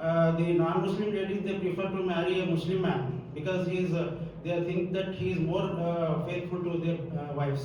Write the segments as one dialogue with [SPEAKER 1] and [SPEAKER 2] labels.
[SPEAKER 1] the non-Muslim ladies they prefer to marry a Muslim man because they think that he is more faithful to their wives.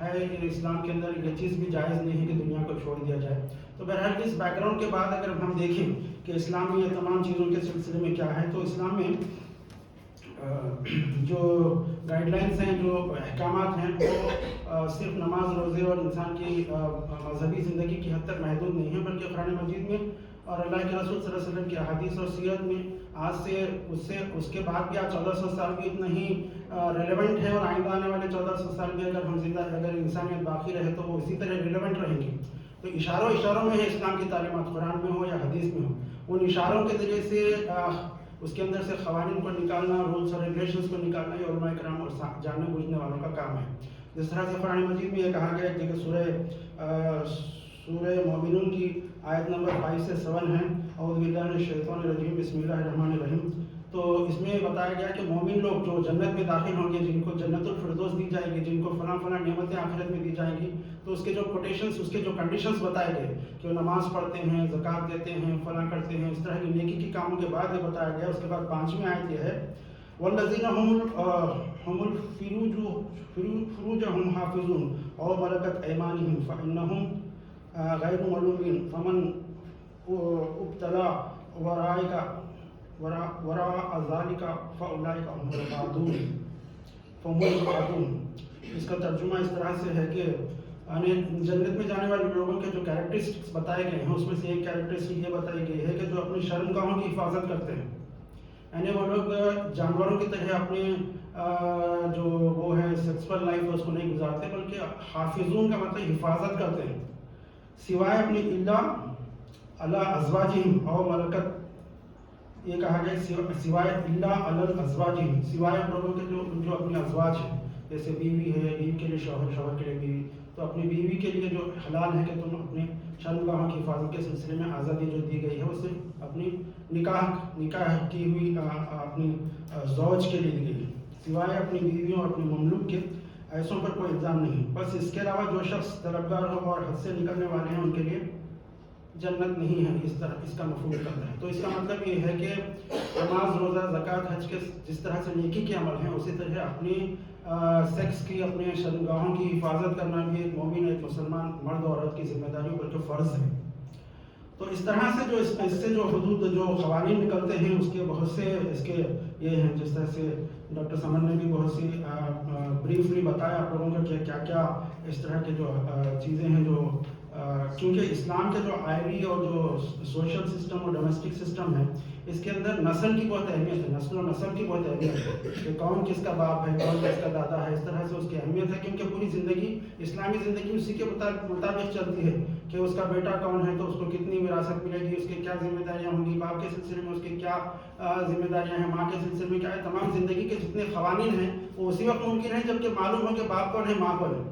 [SPEAKER 1] ہے اسلام کے اندر یہ چیز بھی جائز نہیں ہے کہ دنیا کو چھوڑ دیا جائے. تو بہرحال اس بیک گراؤنڈ کے بعد اگر ہم دیکھیں کہ اسلام میں یہ تمام چیزوں کے سلسلے میں کیا ہے، تو اسلام میں جو گائیڈ لائنس ہیں، جو احکامات ہیں، وہ صرف نماز، روزے اور انسان کی مذہبی زندگی کی حد تک محدود نہیں ہیں، بلکہ قرآن مجید میں اور اللہ کے رسول صلی اللہ علیہ وسلم کی احادیث اور سیرت میں آج سے اس کے بعد بھی آج 1400 سال بھی اتنا ہی ریلیونٹ ہے، اور آئندہ آنے والے 1400 سال بھی اگر انسانیت باقی رہے تو وہ اسی طرح ریلیونٹ رہیں گی. تو اشاروں میں ہے اسلام کی تعلیمات، قرآن میں ہو یا حدیث میں ہو. ان اشاروں کے ذریعے سے اس کے اندر سے قوانین کو نکالنا، رولس اور ریگولیشنس کو نکالنا، یہ علماء کرام اور جاننے بوجھنے والوں کا کام ہے. جس طرح سے قرآن مجید میں یہ کہا گیا ہے کہ سورہ مومنون کی آیت نمبر 5 سے 7 ہے، اعوذ باللہ من الشیطان الرجیم، بسم اللہ الرحمن الرحیم. تو اس میں بتایا گیا کہ مومن لوگ جو جنت میں داخل ہوں گے، جن کو جنت الفردوس دی جائے گی، جن کو فلاں فلاں نعمتیں آخرت میں دی جائیں گی، تو اس کے جو کوٹیشنز، اس کے جو کنڈیشنز بتائے گئے کہ وہ نماز پڑھتے ہیں، زکوٰۃ دیتے ہیں، فلاں کرتے ہیں، اس طرح کی نیکی کی کاموں کے بعد یہ بتایا گیا. اس کے بعد 5ویں آیت یہ ہے، والذین هم فروجهم حافظون او ملکت ایمانهم فانهم غیر ملومین فمن ابتلا وراء ذلك فاولئک هم العادون. اس کا ترجمہ اس طرح سے ہے کہ جنت میں جانے والے لوگوں کے جو کیریکٹرسٹکس بتائے گئے ہیں، اس میں سے ایک کیریکٹرسٹک یہ بتائی گئی ہے کہ جو اپنی شرمگاہوں کی حفاظت کرتے ہیں، یعنی وہ لوگ جانوروں کی طرح اپنے جو وہ ہے سیکسول لائف اس کو نہیں گزارتے، بلکہ حافظون کا مطلب حفاظت کرتے ہیں، سوائے اپنی اللہ ازواجہم او ملکت. یہ کہا گیا سوائے اللہ الازواجہم، سوائے لوگوں کے جو اپنے ازواج ہیں، جیسے بیوی ہے، بیوی کے لیے شوہر، شوہر کے لیے بیوی. تو اپنی بیوی کے لیے جو حلال ہے کہ تم اپنے شرمگاہوں کی حفاظت کے سلسلے میں آزادی جو دی گئی ہے، وہ صرف اپنی نکاح کی ہوئی اپنی زوج کے لیے دی گئی ہے، سوائے اپنی بیویوں اور اپنے مملوک کے ایسوں پر کوئی الزام نہیں. بس اس کے علاوہ جو شخص طلبگار ہو اور حد سے نکلنے والے ہیں، ان کے لیے جنت نہیں ہے. اس کا مفہوم کرتا ہے. تو اس کا مطلب یہ ہے کہ نماز، روزہ، زکوٰۃ، حج کے جس طرح سے نیکی کے عمل ہیں، اسی طرح اپنی سیکس کی، اپنے شرمگاہوں کی حفاظت کرنا بھی ایک مومن، ایک مسلمان مرد اور عورت کی ذمہ داری بلکہ فرض ہے. تو اس طرح سے جو اس سے جو حدود، جو قوانین نکلتے ہیں، اس کے بہت سے اس کے یہ ہیں. جس طرح سے ڈاکٹر سمن نے بھی بہت سی بریفلی بتایا آپ لوگوں کو کہ کیا کیا اس طرح کے جو چیزیں ہیں، جو کیونکہ اسلام کے جو آئلی اور جو سوشل سسٹم اور ڈومیسٹک سسٹم ہے، اس کے اندر نسل کی بہت اہمیت ہے، نسل و نسل کی بہت اہمیت ہے کہ کون کس کا باپ ہے، کون کس کا دادا ہے. اس طرح سے اس کی اہمیت ہے، کیونکہ پوری زندگی، اسلامی زندگی اسی کے مطابق چلتی ہے کہ اس کا بیٹا کون ہے تو اس کو کتنی وراثت ملے گی، اس کی کیا ذمہ داریاں ہوں گی، باپ کے سلسلے میں اس کی کیا ذمہ داریاں ہیں، ماں کے سلسلے میں کیا ہے. تمام زندگی کے جتنے قوانین ہیں وہ اسی وقت ممکن ہے جبکہ معلوم ہو کہ باپ کون ہے، ماں کون ہے.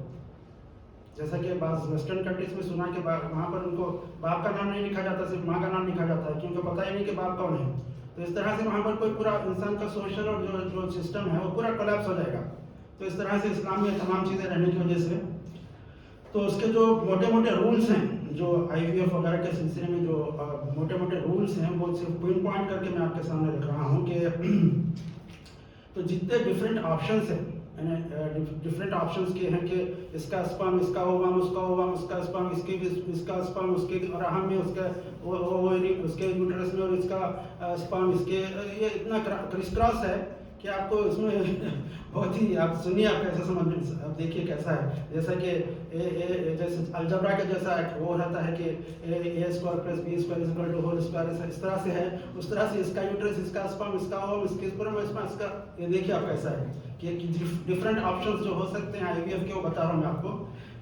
[SPEAKER 1] جیسا کہ بعض ویسٹرن کنٹریز میں سنا کہ وہاں پر ان کو باپ کا نام نہیں لکھا جاتا، صرف ماں کا نام لکھا جاتا ہے، کیونکہ پتہ ہی نہیں کہ باپ کون ہے. تو اس طرح سے وہاں پر کوئی پورا انسان کا سوشل اور جو سسٹم ہے وہ پورا کولیپس ہو جائے گا. تو اس طرح سے اسلام میں تمام چیزیں رہنے کی وجہ سے تو اس کے جو موٹے موٹے رولز ہیں، جو آئی وی ایف وغیرہ کے سلسلے میں جو موٹے موٹے رولز ہیں، وہ صرف پوائنٹ کر کے میں آپ کے سامنے رکھ رہا ہوں کہ تو جتنے ڈفرینٹ آپشنس ہیں، ڈفرینٹ آپشنس کے ہیں کہ اس کا اسپرم اس کا اووم، اس کا اووم اس کا اسپرم، اس کا اسپرم اس کے رحم میں، اس کے یوٹرس میں، اور اس کا اسپرم اس کے، یہ اتنا کرس کراس ہے کہ آپ کو اس میں بہت ہی، آپ سنیے آپ کیسے سمجھ، آپ دیکھیے کیسا ہے. جیسا کہ جیسے الجبرا کا جیسا وہ رہتا ہے کہ A square plus B square is equal to whole square, اس طرح سے ہے. اس طرح سے اس کا یوٹرس، اس کا اسپرم، اس کا اووم، اس کے اسپرم، اس کا یہ دیکھیے آپ کیسا ہے کہ ڈفرینٹ آپشنز جو ہو سکتے ہیں آئی وی ایف کے، وہ بتا رہا ہوں میں آپ کو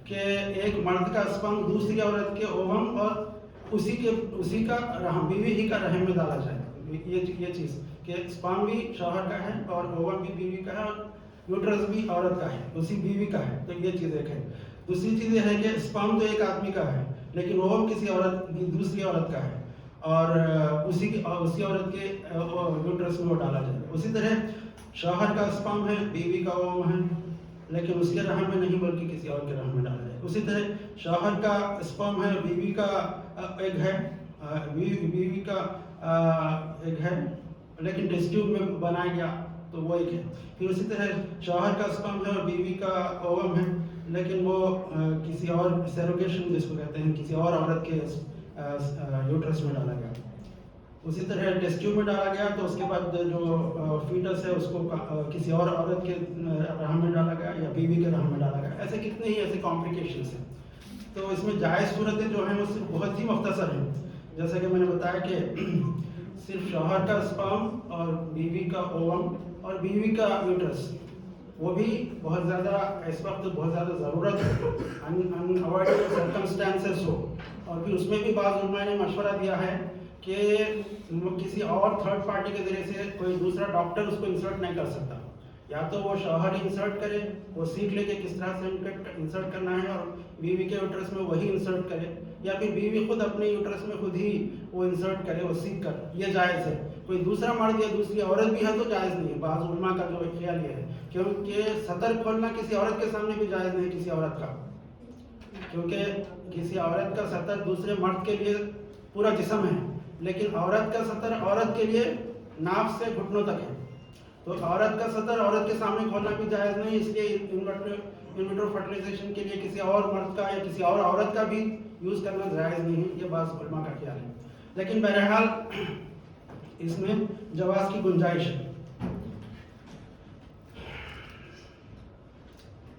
[SPEAKER 1] کہ ایک مرد کا اسپرم دوسری عورت کے اووم اور اسی کا رحم، بیوی ہی کا رحم میں ڈالا جائے. یہ چیز کہ اسپرم بھی شوہر کا ہے اور اووم بھی بیوی کا ہے اور یوٹرس بھی عورت کا ہے، اسی بیوی کا ہے. تو یہ چیز ایک ہے. دوسری چیز یہ ہے کہ اسپرم تو ایک آدمی کا ہے لیکن اووم کسی عورت، دوسری عورت کا ہے، اور اسی عورت کے یوٹرس میں وہ ڈالا جائے. اسی طرح شوہر کا اسپرم ہے، بیوی کا اووم ہے، لیکن اس کے رحم میں نہیں بلکہ کسی اور کے رحم میں ڈالا جائے. اسی طرح شوہر کا اسپرم ہے، بیوی کا ایگ ہے، بیوی کا ایگ ہے لیکن ٹیسٹ ٹیوب میں بنایا گیا تو وہ ایک ہے. پھر اسی طرح شوہر کا اسپرم ہے اور بیوی کا اووم ہے لیکن وہ کسی اور سیروگیشن جس کو کہتے ہیں کسی اور عورت کے یوٹرس میں ڈالا گیا. اسی طرح ٹیسٹ ٹیوب میں ڈالا گیا تو اس کے بعد جو فیٹس ہے اس کو کسی اور عورت کے رحم میں ڈالا گیا یا بیوی کے رحم میں ڈالا گیا. ایسے کتنے ہی ایسے کمپلیکیشنس ہیں. تو اس میں جائز صورتیں جو ہیں وہ صرف بہت ہی مختصر ہیں. جیسا کہ میں نے بتایا کہ صرف شوہر کا اسپرم اور بیوی کا اووم اور بیوی کا یوٹرس وہ بھی بہت زیادہ اس وقت بہت زیادہ ضرورت ہے, انوائڈیبل سرکمسٹانسز ہو. اور پھر اس میں بھی بعض علماء نے مشورہ دیا ہے کہ کسی اور تھرڈ پارٹی کے ذریعے سے کوئی دوسرا ڈاکٹر اس کو انسرٹ نہیں کر سکتا. یا تو وہ شوہر انسرٹ کرے, وہ سیکھ لے کہ کس طرح سے انسرٹ کرنا ہے اور بیوی کے یوٹرس میں وہی انسرٹ کرے, یا پھر بیوی خود اپنے یوٹرس میں خود ہی وہ انسرٹ کرے, وہ سیکھ کر. یہ جائز ہے. کوئی دوسرا مرد یا دوسری عورت بھی ہے تو جائز نہیں ہے. بعض علماء کا جو خیال یہ ہے کیونکہ سطر کھولنا کسی عورت کے سامنے بھی جائز نہیں کسی عورت کا, کیونکہ کسی عورت کا سطر دوسرے مرد کے لیے پورا جسم ہے, لیکن عورت کا سطر عورت کے لیے ناف سے گھٹنوں تک ہے. تو عورت کا سطر عورت کے سامنے کھولنا بھی جائز نہیں, اس لیے انویٹرو فرٹیلائزیشن کے لیے کسی اور مرد کا یا کسی اور عورت کا بھی یوز کرنا جائز نہیں ہے. یہ بعض علماء کا خیال ہے. لیکن بہرحال اس میں جواز کی گنجائش ہے.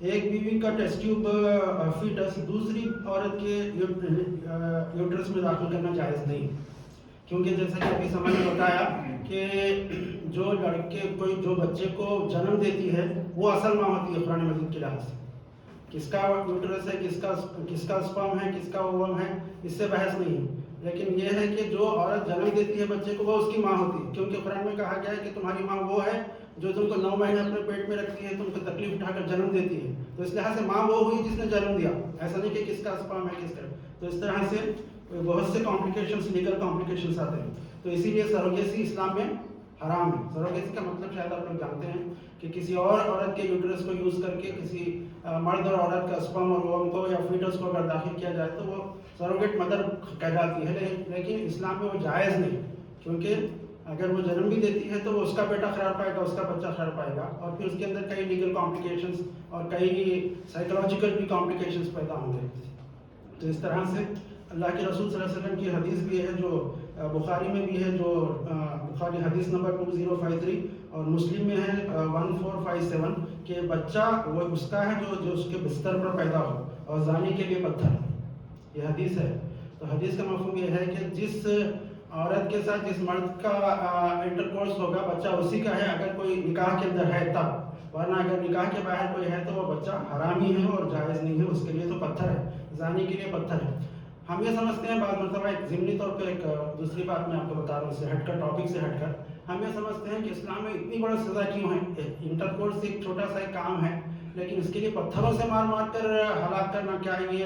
[SPEAKER 1] ایک بیوی کا ٹیسٹ ٹیوب فیٹس دوسری عورت کے یوٹرس میں داخل کرنا جائز نہیں, کیونکہ جیسا کہ ابھی سمجھ میں بتایا کہ جو لڑکے کوئی جو بچے کو جنم دیتی ہے وہ اصل ماں ہوتی ہے قرآن مجید کے لحاظ سے. کس کا یوٹرس ہے, کس کا اسپرم ہے, کس کا اووم ہے, اس سے بحث نہیں ہے. لیکن یہ ہے کہ جو عورت جنم دیتی ہے بچے کو وہ اس کی ماں ہوتی ہے, کیونکہ قرآن میں کہا گیا ہے کہ تمہاری ماں وہ ہے جو تم کو 9 مہینے اپنے پیٹ میں رکھتی ہے, تم کو تکلیف اٹھا کر جنم دیتی ہے. تو اس لحاظ سے ماں وہ ہوئی جس نے جنم دیا, ایسا نہیں کہ کس کا اسپرم ہے کس کا. تو اس طرح سے بہت سے کمپلیکیشنس لیگل کمپلیکیشنس آتے ہیں. تو اسی لیے سروگیسی اسلام میں حرام ہے. سروگیسی کا مطلب شاید آپ لوگ جانتے ہیں کہ کسی اور عورت کے یوٹرس کو یوز کر کے کسی مرد اور عورت کا اسپرم اور اووم کو یا فیٹس کو اگر داخل کیا جائے تو وہ سروگیٹ مدر کہلاتی ہے. لیکن اسلام میں وہ جائز نہیں, کیونکہ اگر وہ جنم بھی دیتی ہے تو وہ اس کا بیٹا خراب پائے گا, اس کا بچہ خراب پائے گا, اور پھر اس کے اندر کئی لیگل کمپلیکیشنس اور کئی سائیکولوجیکل بھی کمپلیکیشنس پیدا ہوں گے. تو اس طرح سے اللہ کے رسول صلی اللہ علیہ وسلم کی حدیث بھی ہے جو بخاری میں بھی ہے, جو بخاری حدیث نمبر 2053 اور مسلم میں ہے 1457 کہ بچہ وہ اس کا ہے جو اس کے بستر پر پیدا ہو, اور زانی کے لیے پتھر. یہ حدیث ہے. تو حدیث کا مفہوم یہ ہے کہ جس عورت کے ساتھ جس مرد کا انٹرکورس ہوگا بچہ اسی کا ہے اگر کوئی نکاح کے اندر ہے تب, ورنہ اگر نکاح کے باہر کوئی ہے تو وہ بچہ حرامی ہے اور جائز نہیں ہے, اس کے لیے تو پتھر ہے, زانی کے لیے پتھر ہے. ہم یہ سمجھتے ہیں بعض مرتبہ ایک ضمنی طور پہ ایک دوسری بات میں آپ کو بتا رہا ہوں اس سے ہٹ کر, ٹاپک سے ہٹ کر, ہم یہ سمجھتے ہیں کہ اسلام میں اتنی بڑا سزا کیوں ہے. انٹرکورس ایک چھوٹا سا ایک کام ہے, لیکن اس کے لیے پتھروں سے مار مار کر ہلاک کرنا کیا ہے. یہ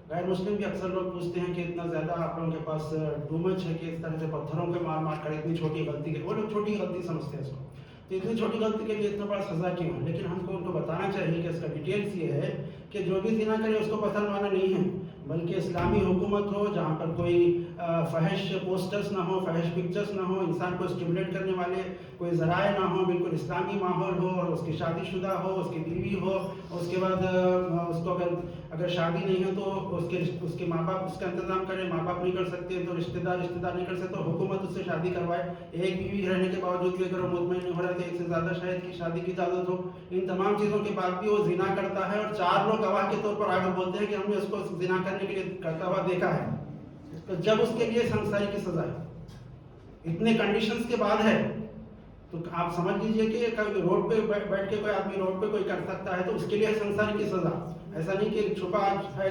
[SPEAKER 1] غیر مسلم بھی اکثر لوگ پوچھتے ہیں کہ اتنا زیادہ آپ لوگوں کے پاس ٹو مچ ہے کہ اس طرح سے پتھروں پہ مار مار کر اتنی چھوٹی غلطی کے, وہ لوگ چھوٹی غلطی سمجھتے ہیں اس کو. تو اتنی چھوٹی غلطی کے لیے اتنا بڑا سزا کیوں ہے. لیکن ہم کو ان کو بتانا چاہیے کہ اس کا ڈیٹیلس یہ ہے کہ جو بھی زنا کرے اس کو پتھر مارنا نہیں ہے, بلکہ اسلامی حکومت ہو جہاں پر کوئی فحش پوسٹرز نہ ہو, فحش پکچرز نہ ہو, انسان کو اسٹیمولیٹ کرنے والے کوئی ذرائع نہ ہو, بالکل اسلامی ماحول ہو, اور اس کی شادی شدہ ہو, اس کی بیوی ہو, اس کے بعد اس کو اگر شادی نہیں ہے تو اس کے ماں باپ اس کا انتظام کرے, ماں باپ نہیں کر سکتے تو رشتہ دار نہیں کر سکتے تو حکومت اس سے شادی کروائے. ایک بیوی رہنے کے باوجود بھی اگر وہ مطمئن نہیں ہو رہا تو ایک سے زیادہ شاید کی شادی کی اجازت ہو. ان تمام چیزوں کے بعد بھی وہ زنا کرتا ہے, اور 4 لوگ گواہ کے طور پر آگے بولتے ہیں کہ ہم نے اس کو زنا کرنے کے لیے کرتا ہوا دیکھا ہے. تو جب اس کے لیے سنساری کی سزا ہے, اتنے کنڈیشنز کے بعد ہے, تو آپ سمجھ لیجئے کہ روڈ پہ بیٹھ کے کوئی آدمی روڈ پہ کوئی کر سکتا ہے تو اس کے لیے سنساری کی سزا. ایسا نہیں کہ چھپا ہے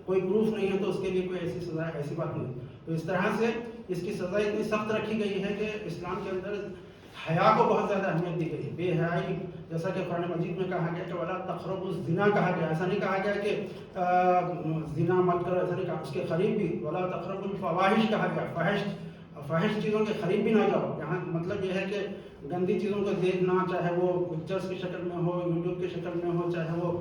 [SPEAKER 1] کوئی پروف نہیں ہے تو اس کے لیے کوئی ایسی سزا ہے, ایسی بات نہیں. تو اس طرح سے اس کی سزا اتنی سخت رکھی گئی ہے کہ اسلام کے اندر حیا کو بہت زیادہ اہمیت دی گئی ہے. بے حیائی جیسا کہ قرآن مجید میں کہا گیا کہ ولا تقربوا الزنا کہا گیا, ایسا نہیں کہا گیا کہ زنا مت کرو, ایسا نہیں کہا, اس کے قریب بھی ولا تقربوا الفواحش کہا گیا, فحش چیزوں کے قریب بھی نہ جاؤ. یہاں مطلب یہ ہے کہ گندی چیزوں کو دیکھنا, چاہے وہ پکچرز کی شکل میں ہو, یوٹیوب کی شکل میں ہو, چاہے وہ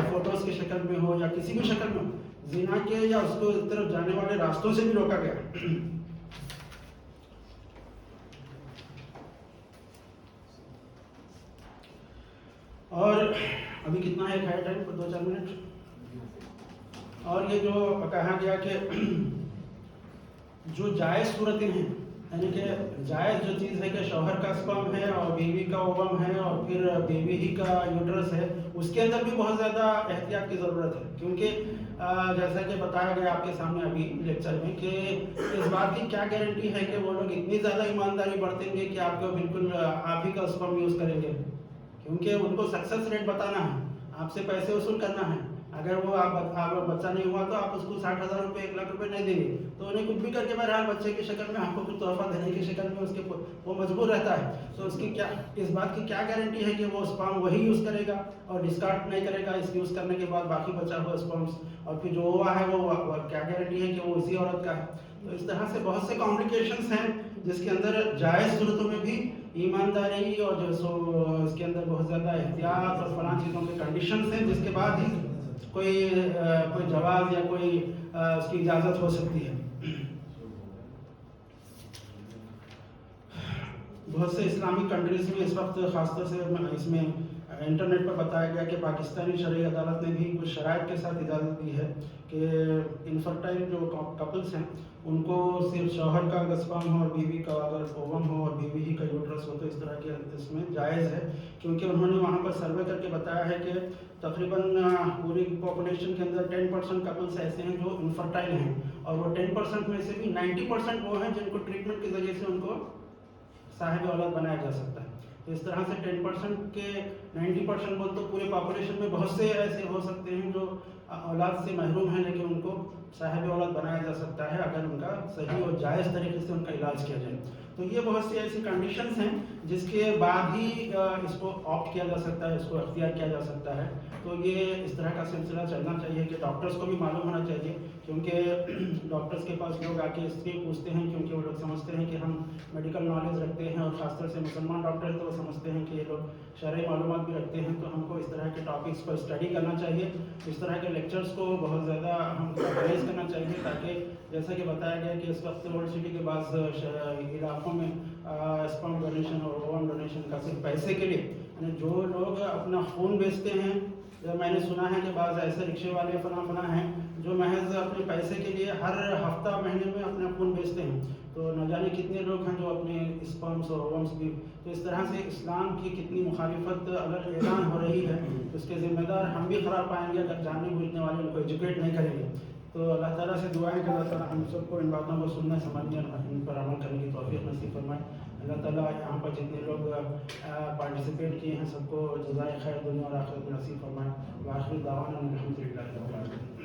[SPEAKER 1] فوٹوز کی شکل میں ہو, یا کسی بھی شکل میں ہو, زنا کے یا اس کو اس طرف جانے والے راستوں سے بھی روکا گیا. اور ابھی کتنا ہے ٹائم, 2-4 منٹ. اور یہ جو کہا گیا کہ جو جائز صورتیں ہیں، یعنی کہ جائز جو چیز ہے کہ شوہر کا سپرم ہے اور بیوی کا اووم ہے اور پھر بیوی ہی کا یوٹرس ہے، اس کے اندر بھی بہت زیادہ احتیاط کی ضرورت ہے، کیونکہ جیسا کہ بتایا گیا آپ کے سامنے ابھی لیکچر میں کہ اس بات کی کیا گارنٹی ہے کہ وہ لوگ اتنی زیادہ ایمانداری برتیں گے کہ آپ کو بالکل آپ ہی کا سپرم یوز کریں گے، کیونکہ ان کو سکسیس ریٹ بتانا ہے، آپ سے پیسے وصول کرنا ہے۔ اگر وہ آپ بچہ نہیں ہوا تو آپ اس کو 60,000 روپے 1,00,000 روپے نہیں دیں گے، تو انہیں کچھ بھی کر کے بہرحال بچے کی شکل میں آپ کو کچھ تحفہ دینے کی شکل میں اس کے وہ مجبور رہتا ہے، تو اس کی کیا اس بات کی کیا گارنٹی ہے کہ وہ اسپام وہی یوز کرے گا اور ڈسکارڈ نہیں کرے گا اس یوز کرنے کے بعد باقی بچا ہوا اسپامس، اور پھر جو ہوا ہے وہ کیا گارنٹی ہے کہ وہ اسی عورت کا ہے۔ تو اس طرح سے بہت سے کمپلیکیشنس ہیں جس کے اندر جائز صورتوں میں بھی ایمانداری اور جو سو اس کے اندر بہت زیادہ احتیاط اور فلاں چیزوں کے کنڈیشنز ہیں جس کے بعد ہی کوئی جواز یا کوئی اس کی اجازت ہو سکتی ہے۔ بہت سے اسلامی کنٹریز میں اس وقت خاص طور سے اس میں انٹرنیٹ پر بتایا گیا کہ پاکستانی شرعی عدالت نے بھی کچھ شرائط کے ساتھ اجازت دی ہے کہ انفرٹائل جو کپلس ہیں ان کو صرف شوہر کا اگر سپرم ہو اور بیوی کا اگر اووم ہو اور بیوی ہی کا یوٹرس ہو تو اس طرح کے اس میں جائز ہے، کیونکہ انہوں نے وہاں پر سروے کر کے بتایا ہے کہ تقریباً پوری پاپولیشن کے اندر 10% کپلس ایسے ہیں جو انفرٹائل ہیں، اور وہ 10% میں سے بھی 90% وہ ہیں جن کو ٹریٹمنٹ کے ذریعے سے ان کو صاحب اولاد بنایا جا سکتا ہے۔ تو اس طرح سے 10% کے 90% بول تو پورے پاپولیشن میں بہت سے ایسے ہو سکتے ہیں جو اولاد سے محروم ہیں، لیکن ان کو صاحب اولاد بنایا جا سکتا ہے اگر ان کا صحیح اور جائز طریقے سے ان کا علاج کیا جائے۔ تو یہ بہت سی ایسی کنڈیشنز ہیں جس کے بعد ہی اس کو آپٹ کیا جا سکتا ہے، اس کو اختیار کیا جا سکتا ہے۔ تو یہ اس طرح کا سلسلہ چلنا چاہیے کہ ڈاکٹرز کو بھی معلوم ہونا چاہیے، کیونکہ ڈاکٹرز کے پاس لوگ آ کے اس لیے پوچھتے ہیں کیونکہ وہ لوگ سمجھتے ہیں کہ ہم میڈیکل نالج رکھتے ہیں، اور خاص طور سے مسلمان ڈاکٹر تو وہ سمجھتے ہیں کہ یہ لوگ شرعی معلومات بھی رکھتے ہیں، تو ہم کو اس طرح کے ٹاپکس پر اسٹڈی کرنا چاہیے، اس طرح کے لیکچرز کو بہت زیادہ ہم کو آرگنائز کرنا چاہیے، تاکہ جیسا کہ بتایا گیا کہ اس وقت اولڈ سٹی کے بعض علاقوں میں اسپرم ڈونیشن اور اووم ڈونیشن کا صرف پیسے کے لیے، یعنی جو لوگ اپنا خون بیچتے ہیں، میں نے سنا ہے کہ بعض ایسے رکشے والے فلاں ہیں جو محض اپنے پیسے کے لیے ہر ہفتہ مہینے میں اپنا خون بیچتے ہیں، تو نہ جانے کتنے لوگ ہیں جو اپنے اسپرمس اور اوومس بھی، تو اس طرح سے اسلام کی کتنی مخالفت اگر اعلان ہو رہی ہے، اس کے ذمہ دار ہم بھی قرار پائیں گے اگر جاننے بوجھنے والے ان کو ایجوکیٹ نہیں کریں گے۔ تو اللہ تعالیٰ سے دعا ہے کہ اللہ تعالیٰ ہم سب کو ان باتوں کو سننے سمجھنے اور ان پر عمل کرنے کی توفیق نصیب فرمائے۔ اللہ تعالیٰ یہاں پر جتنے لوگ پارٹیسپیٹ کیے ہیں سب کو جزائے خیر دنیا اور آخرت میں نصیب فرمائے۔ وآخر دعوانا الحمد للہ رب العالمین۔